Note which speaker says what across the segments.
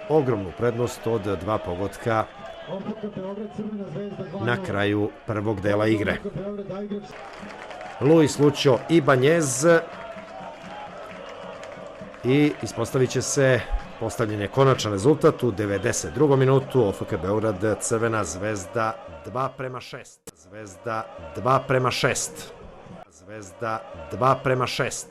Speaker 1: ogromnu prednost od 2 pogotka na kraju prvog dela igre. Luis, Lućo i Banjez, i ispostavit će se postavljen je konačan rezultat u 92. minutu. OFK Beograd, Crvena zvezda 2:6. Zvezda 2:6. Zvezda 2:6.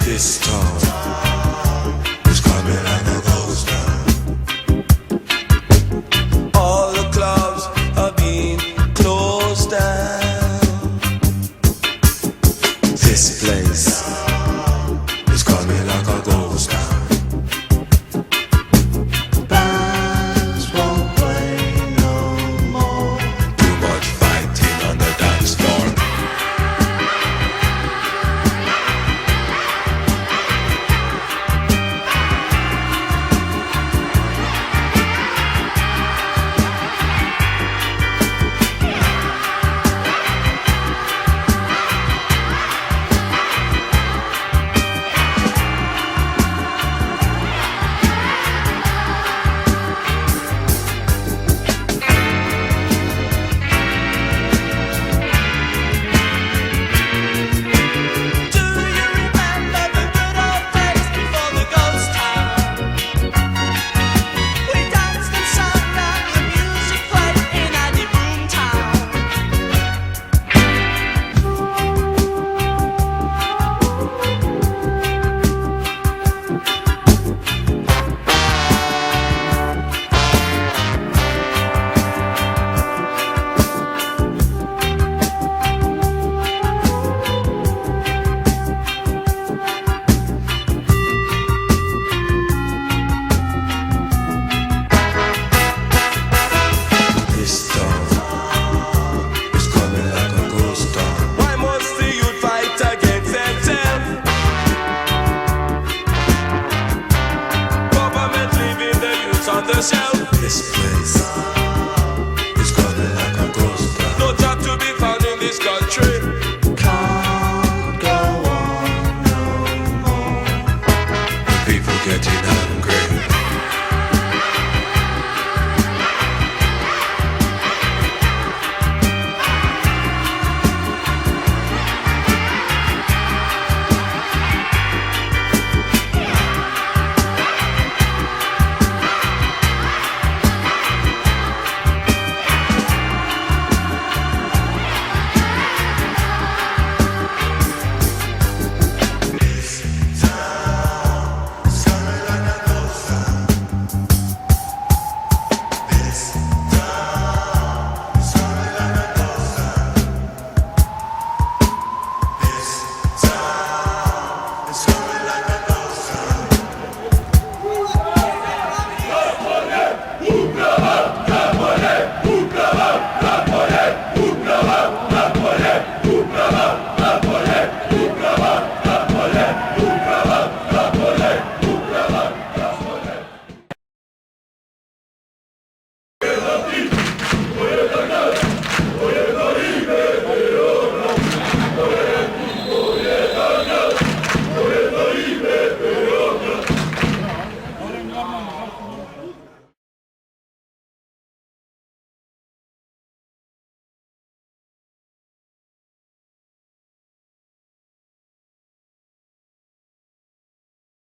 Speaker 2: This storm is coming and it goes down. All the clubs are being closed down. This place